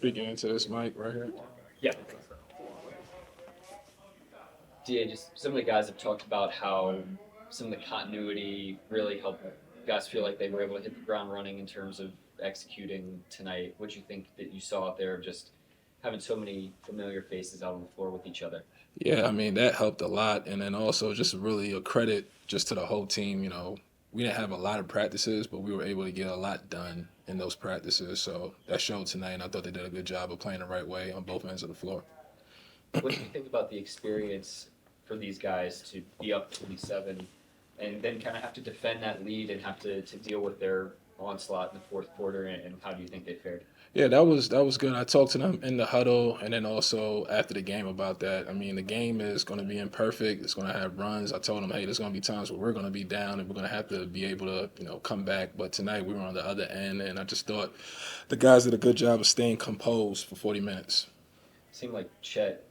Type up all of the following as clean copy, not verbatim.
speaking into this mic right here. Yeah. DA, just some of the guys have talked about how some of the continuity really helped guys feel like they were able to hit the ground running in terms of executing tonight. What do you think that you saw out there of just having so many familiar faces out on the floor with each other? Yeah, I mean that helped a lot, and then also just really a credit just to the whole team. We didn't have a lot of practices, but we were able to get a lot done in those practices. So that showed tonight, and I thought they did a good job of playing the right way on both ends of the floor. What do you think about the experience for these guys to be up 27 and then kind of have to defend that lead and have to deal with their onslaught in the fourth quarter, and how do you think they fared? Yeah, that was good. I talked to them in the huddle and then also after the game about that. I mean, the game is going to be imperfect. It's going to have runs. I told them, hey, there's going to be times where we're going to be down and we're going to have to be able to, come back. But tonight we were on the other end, and I just thought the guys did a good job of staying composed for 40 minutes. Seemed like Chet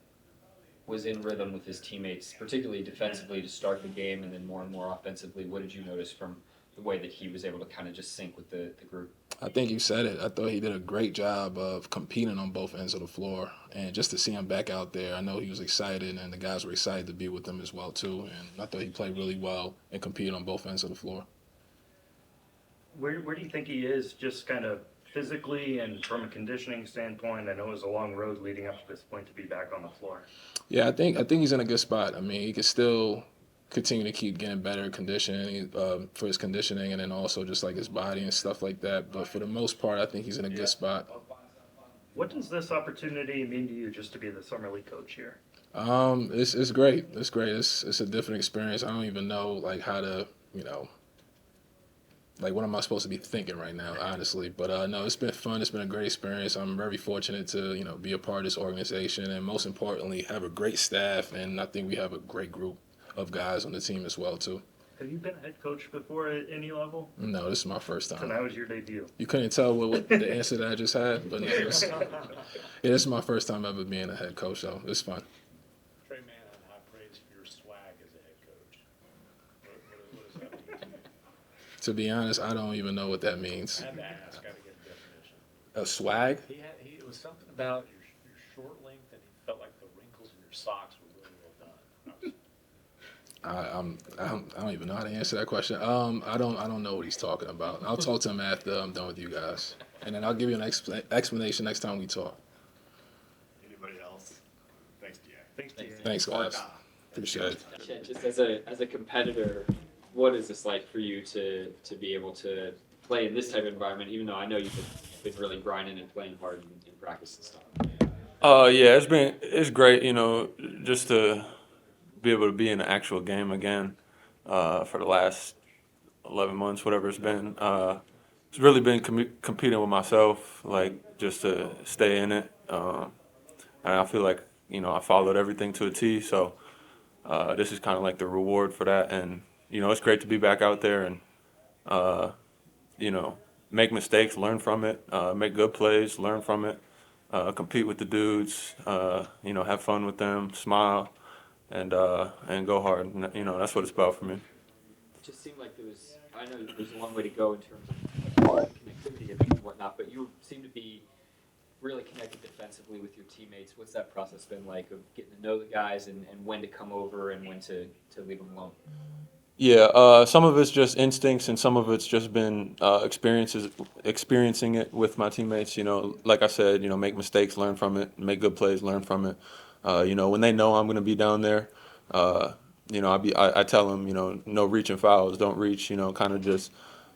was in rhythm with his teammates, particularly defensively to start the game, and then more offensively. What did you notice from the way that he was able to kind of just sync with the group? I think you said it. I thought he did a great job of competing on both ends of the floor. And just to see him back out there, I know he was excited, and the guys were excited to be with him as well, too. And I thought he played really well and competed on both ends of the floor. Where do you think he is just kind of physically and from a conditioning standpoint? I know it was a long road leading up to this point to be back on the floor. Yeah, I think he's in a good spot. I mean, he could still continue to keep getting better conditioning for his conditioning, and then also just like his body and stuff like that. But for the most part, I think he's in a good spot. What does this opportunity mean to you just to be the summer league coach here? It's great. It's great. It's a different experience. I don't even know like how to like what am I supposed to be thinking right now, honestly. But no, it's been fun. It's been a great experience. I'm very fortunate to be a part of this organization, and most importantly, have a great staff. And I think we have a great group of guys on the team as well too. Have you been a head coach before at any level? No, this is my first So time. that was your debut. You couldn't tell what the answer that I just had, but no, yeah, this is my first time ever being a head coach, though. It's fun. Tre Mann had high praise for your swag as a head coach. What does that mean to you? To be honest, I don't even know what that means. I had to ask. I got to get a definition. A swag? It was something about your short length, and he felt like the wrinkles in your socks were really well done. I don't even know how to answer that question. I don't know what he's talking about. I'll talk to him after I'm done with you guys, and then I'll give you an explanation next time we talk. Anybody else? Thanks, DA. Thanks, DA. Thanks, guys. Appreciate it. Chet, just as a competitor, what is this like for you to be able to play in this type of environment, even though I know you've been really grinding and playing hard in practice and stuff? Yeah, it's great, just to be able to be in an actual game again for the last 11 months, whatever it's been. It's really been competing with myself, like just to stay in it. And I feel like, I followed everything to a T. So this is kind of like the reward for that. And, it's great to be back out there and, make mistakes, learn from it, make good plays, learn from it, compete with the dudes, have fun with them, smile, and go hard. And, that's what it's about for me. It just seemed like I know there's a long way to go in terms of connectivity and whatnot, but you seem to be really connected defensively with your teammates. What's that process been like of getting to know the guys and when to come over and when to leave them alone? Yeah, some of it's just instincts, and some of it's just been experiencing it with my teammates. Like I said, make mistakes, learn from it, make good plays, learn from it. When they know I'm going to be down there, I tell them, no reaching fouls, don't reach, kind of just,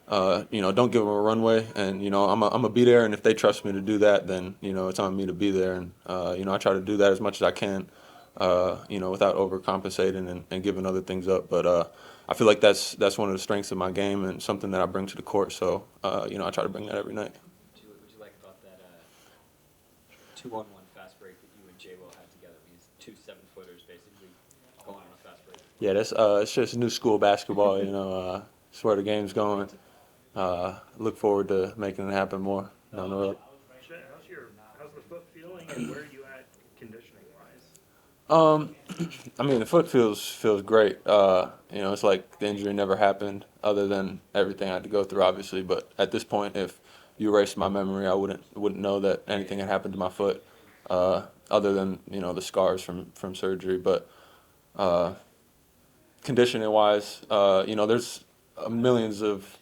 don't give them a runway, and I'm gonna be there, and if they trust me to do that, then it's on me to be there, and I try to do that as much as I can, without overcompensating and giving other things up, but. I feel like that's one of the strengths of my game and something that I bring to the court. So, I try to bring that every night. What you like about that 2-on-1 fast break that you and J. Will had together? These two 7-footers basically going on a fast break. Yeah, that's it's just new school basketball. It's where the game's going. Look forward to making it happen more down the road. How's the foot feeling, and where are you at conditioning wise? I mean, the foot feels great. It's like the injury never happened, other than everything I had to go through, obviously. But at this point, if you erased my memory, I wouldn't know that anything had happened to my foot, other than the scars from surgery. But conditioning wise, there's millions of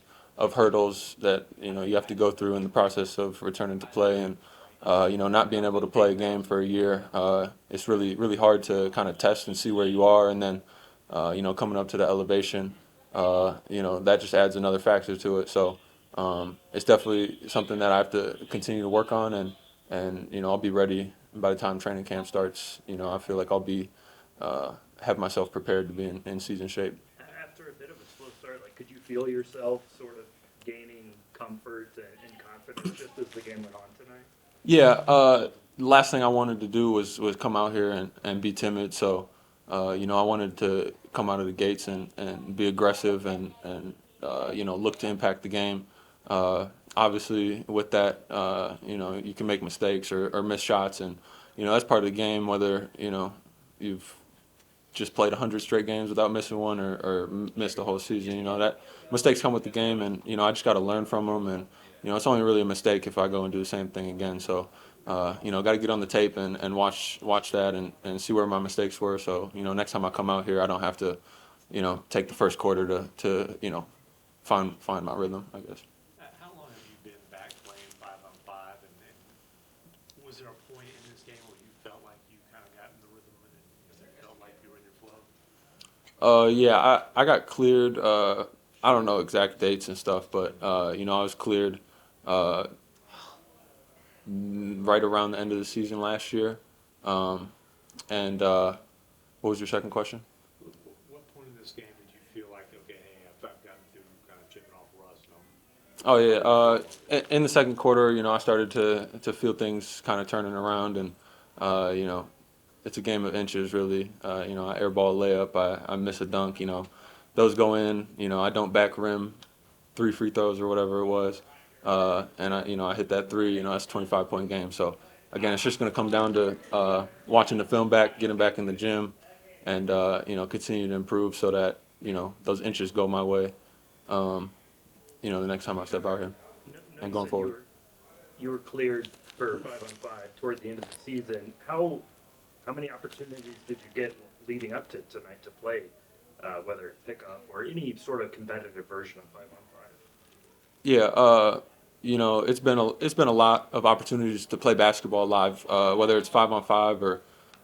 hurdles that you have to go through in the process of returning to play, and not being able to play a game for a year, it's really hard to kind of test and see where you are, and then coming up to the elevation, that just adds another factor to it. So it's definitely something that I have to continue to work on, and I'll be ready by the time training camp starts. I feel like I'll be have myself prepared to be in season shape. After a bit of a slow start, like, could you feel yourself sort of gaining comfort and confidence just as the game went on tonight? Yeah, the last thing I wanted to do was come out here and be timid. So, I wanted to come out of the gates and be aggressive and look to impact the game. Obviously, with that, you can make mistakes or miss shots, and that's part of the game. Whether you've just played 100 straight games without missing one, or missed the whole season, that mistakes come with the game, and I just got to learn from them, and it's only really a mistake if I go and do the same thing again. So, got to get on the tape and watch that and see where my mistakes were. So, next time I come out here, I don't have to, take the first quarter to find my rhythm, I guess. How long have you been back playing 5-on-5, and was there a point in this game where you felt like you kind of got in the rhythm and it felt like you were in your flow? Yeah, I got cleared. I don't know exact dates and stuff, but I was cleared right around the end of the season last year. And what was your second question? What point in this game did you feel like, okay, hey, I've gotten through kind of chipping off rust? Oh yeah, in the second quarter, I started to feel things kind of turning around, and it's a game of inches, really. I airball a layup, I miss a dunk. Those go in. I don't back rim 3 free throws or whatever it was, and I hit that three. That's a 25-point game. So again, it's just going to come down to watching the film back, getting back in the gym, and continue to improve so that those inches go my way. The next time I step out here and going forward. You were cleared for 5-on-5 toward the end of the season. How many opportunities did you get leading up to tonight to play, whether pickup or any sort of competitive version of 5-on-5? Yeah, it's been a lot of opportunities to play basketball live, whether it's 5-on-5 or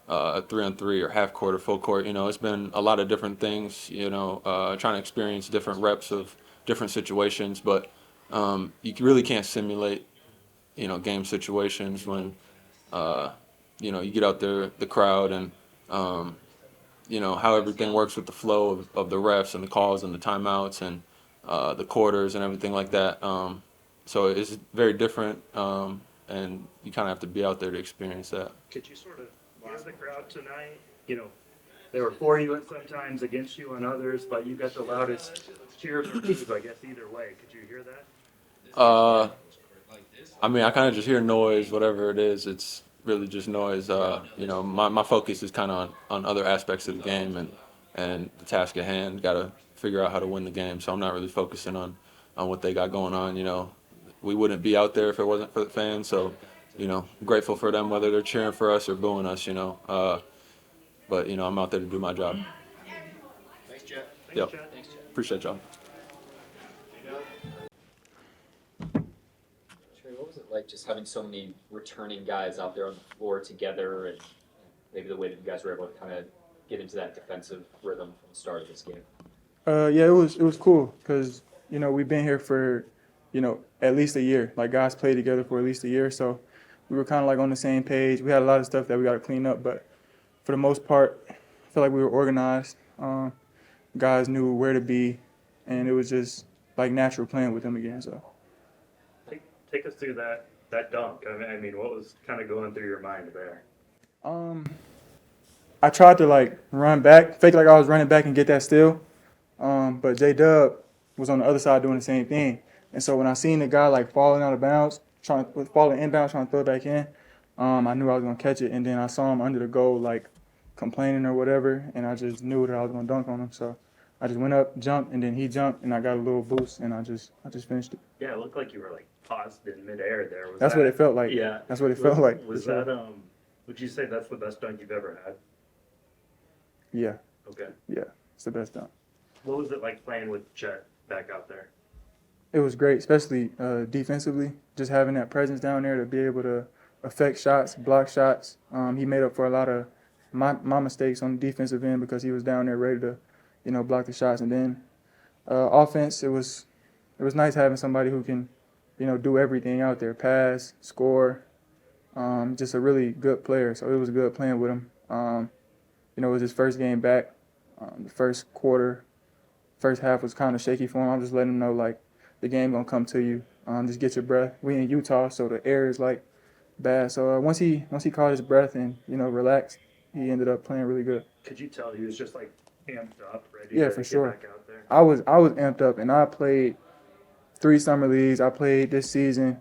3-on-3 or half court or full court. It's been a lot of different things. Trying to experience different reps of different situations, but you really can't simulate game situations when you get out there, the crowd, and how everything works with the flow of the refs and the calls and the timeouts and the quarters and everything like that. So it's very different, and you kind of have to be out there to experience that. Could you sort of hear the crowd tonight? They were for you and sometimes against you on others, but you got the loudest cheers or boos, I guess, either way. Could you hear that? I kind of just hear noise, whatever it is. It's really just noise. My focus is kind of on other aspects of the game and the task at hand. Got to figure out how to win the game. So I'm not really focusing on what they got going on. We wouldn't be out there if it wasn't for the fans. So, grateful for them, whether they're cheering for us or booing us. But I'm out there to do my job. Thanks, Jeff. Yep. Chet. Thanks, Chad. Appreciate y'all. Trey, what was it like just having so many returning guys out there on the floor together, and maybe the way that you guys were able to kind of get into that defensive rhythm from the start of this game? Yeah, it was cool because we've been here for at least a year. Like, guys played together for at least a year, so we were kind of like on the same page. We had a lot of stuff that we got to clean up, but for the most part, I feel like we were organized. Guys knew where to be, and it was just like natural playing with them again. So Take us through that dunk. I mean, what was kind of going through your mind there? I tried to run back, fake like I was running back and get that steal, but J-Dub was on the other side doing the same thing. And so when I seen the guy falling out of bounds, falling inbounds, trying to throw it back in, I knew I was gonna catch it. And then I saw him under the goal complaining or whatever, and I just knew that I was gonna dunk on him. So I just went up, jumped, and then he jumped, and I got a little boost, and I just finished it. Yeah, it looked like you were paused in midair there. That's what it felt like. Yeah. That's what it felt like. Was for sure. that, would you say that's the best dunk you've ever had? Yeah, Okay. yeah. It's the best dunk. What was it like playing with Chet back out there? It was great, especially defensively. Just having that presence down there to be able to affect shots, block shots. He made up for a lot of my mistakes on the defensive end because he was down there ready to, block the shots. And then offense, it was nice having somebody who can, do everything out there, pass, score. Just a really good player. So it was good playing with him. It was his first game back. The first half was kind of shaky for him. I'm just letting him know, like, the game gonna come to you. Just get your breath. We in Utah, so the air is like bad. So once he caught his breath and relaxed, he ended up playing really good. Could you tell he was just like amped up, ready Yeah, to for get sure. back out there? I was amped up, and I played 3 summer leagues. I played this season,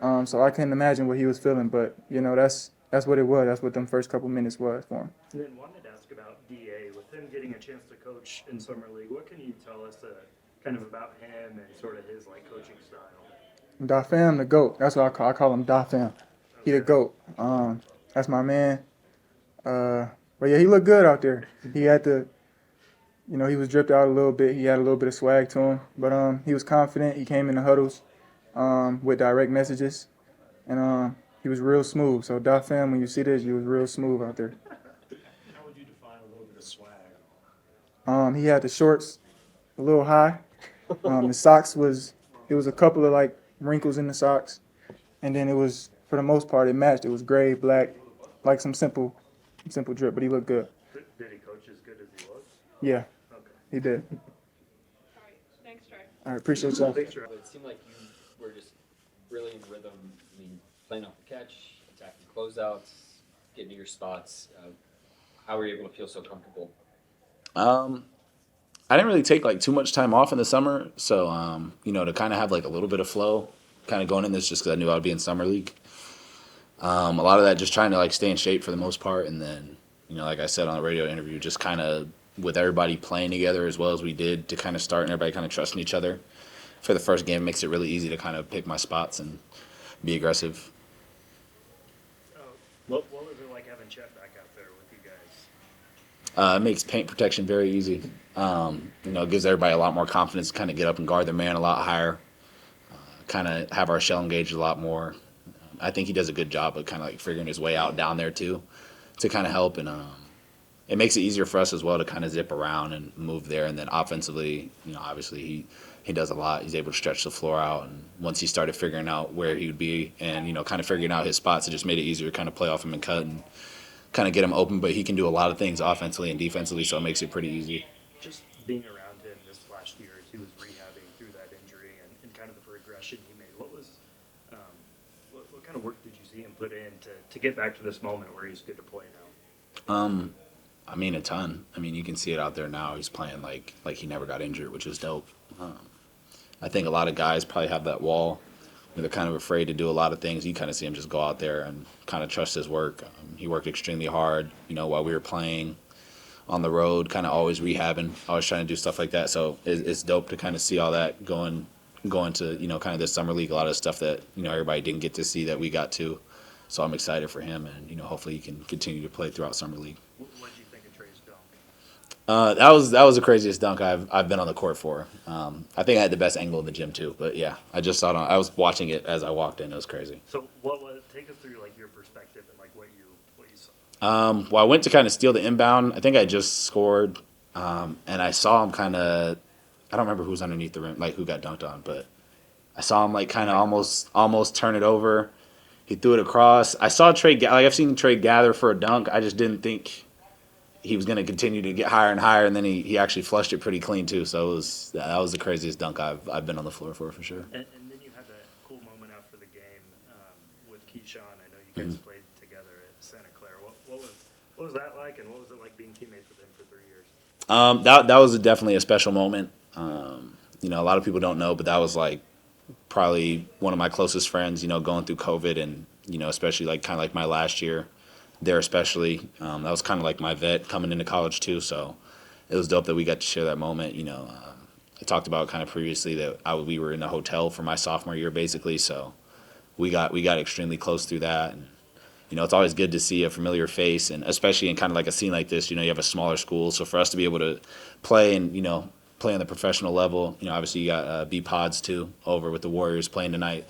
so I couldn't imagine what he was feeling. But that's what it was. That's what them first couple minutes was for him. And then wanted to ask about DA. With him getting a chance to coach in summer league, what can you tell us kind of about him and sort of his like coaching style? Dafam, the GOAT. That's what I call him, Dafam. He the GOAT. That's my man. But yeah, he looked good out there. He had to, he was dripped out a little bit. He had a little bit of swag to him. But he was confident. He came in the huddles with direct messages. And he was real smooth. So Dafam, when you see this, he was real smooth out there. How would you define a little bit of swag? He had the shorts a little high. The socks was a couple of like wrinkles in the socks, and then it was, for the most part, it matched. It was gray, black, like some simple drip, but he looked good. Did he coach as good as he was? Yeah, Okay. he did. Thanks, Trey. All right, appreciate y'all. Thanks, Trey. But it seemed like you were just really in rhythm. I mean, playing off the catch, attacking closeouts, getting to your spots. How were you able to feel so comfortable? I didn't really take like too much time off in the summer, so to kind of have like a little bit of flow, kind of going in this just because I knew I would be in summer league. A lot of that just trying to like stay in shape for the most part, and then like I said on the radio interview, just kind of with everybody playing together as well as we did to kind of start and everybody kind of trusting each other for the first game makes it really easy to kind of pick my spots and be aggressive. What was it like having Chet back out there with you guys? It makes paint protection very easy. It gives everybody a lot more confidence to kind of get up and guard their man a lot higher, kind of have our shell engaged a lot more. I think he does a good job of kind of like figuring his way out down there too to kind of help. And it makes it easier for us as well to kind of zip around and move there. And then offensively, obviously he does a lot. He's able to stretch the floor out. And once he started figuring out where he would be and, kind of figuring out his spots, it just made it easier to kind of play off him and cut and kind of get him open. But he can do a lot of things offensively and defensively, so it makes it pretty easy. Just being around him this last year as he was rehabbing through that injury and kind of the progression he made, what kind of work did you see him put in to get back to this moment where he's good to play now? A ton. You can see it out there now. He's playing like he never got injured, which is dope. I think a lot of guys probably have that wall where they're kind of afraid to do a lot of things. You kind of see him just go out there and kind of trust his work. He worked extremely hard, while we were playing on the road, kind of always rehabbing, always trying to do stuff like that. So it's dope to kind of see all that going to, kind of this summer league, a lot of stuff that, everybody didn't get to see that we got to. So I'm excited for him, and, hopefully he can continue to play throughout summer league. What did you think of Trey's dunk? That was the craziest dunk I've been on the court for. I think I had the best angle in the gym too, but yeah, I just saw it I was watching it as I walked in. It was crazy. So take us through like your perspective and like what you saw. Well, I went to kind of steal the inbound. I think I just scored, and I saw him kind of. I don't remember who was underneath the rim, like who got dunked on, but I saw him like kind of almost turn it over. He threw it across. I saw Trey. I've seen Trey gather for a dunk. I just didn't think he was going to continue to get higher and higher, and then he actually flushed it pretty clean too. So that was the craziest dunk I've been on the floor for sure. And then you had that cool moment after the game with Keyshawn. I know you guys played together at Santa Clara. What was that like, and what was it like being teammates with him for 3 years? That was definitely a special moment. A lot of people don't know, but that was like probably one of my closest friends, going through COVID and, especially like kind of like my last year there, especially. That was kind of like my vet coming into college too. So it was dope that we got to share that moment. I talked about kind of previously that we were in a hotel for my sophomore year, basically. So we got extremely close through that. And, it's always good to see a familiar face, and especially in kind of like a scene like this, you have a smaller school. So for us to be able to play and, play on the professional level, obviously you got B-Pods too over with the Warriors playing tonight.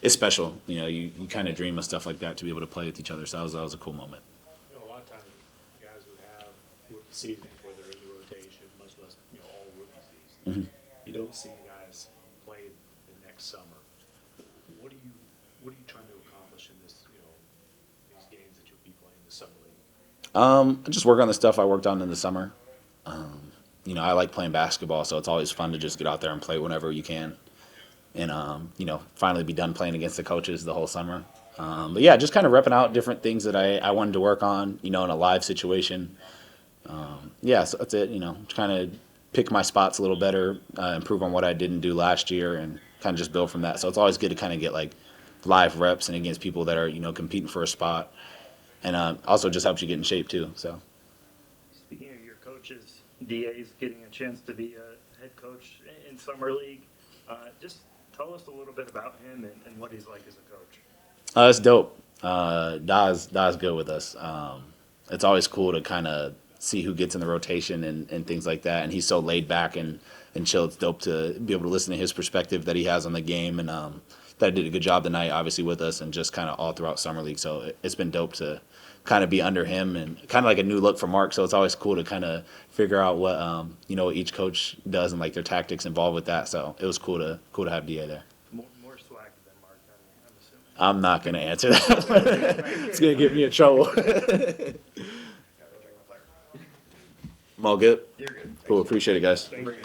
It's special. You kind of dream of stuff like that to be able to play with each other. So that was a cool moment. A lot of times, guys who have rookie seasons where they're in the rotation, much less, all rookie seasons, you don't see guys play the next summer. What are you trying to accomplish in this, these games that you'll be playing this summer league? Just work on the stuff I worked on in the summer. I like playing basketball, so it's always fun to just get out there and play whenever you can. And, finally be done playing against the coaches the whole summer. But yeah, just kind of repping out different things that I wanted to work on, in a live situation. So that's it, kind of pick my spots a little better, improve on what I didn't do last year, and kind of just build from that. So it's always good to kind of get like live reps and against people that are, competing for a spot. And also just helps you get in shape too. So. Speaking of your coaches, DA's getting a chance to be a head coach in summer league. Just tell us a little bit about him and what he's like as a coach. It's dope. Da's good with us. It's always cool to kind of see who gets in the rotation and things like that. And he's so laid back and chill. It's dope to be able to listen to his perspective that he has on the game. And that did a good job tonight, obviously, with us and just kind of all throughout summer league. So it's been dope to kind of be under him and kind of like a new look for Mark. So it's always cool to kind of figure out what what each coach does and like their tactics involved with that. So it was cool to have Da there. More swag than Mark, I'm assuming. I'm not gonna answer that. It's gonna get me in trouble. I'm all good. You're good. Cool. Appreciate it, guys. Thanks for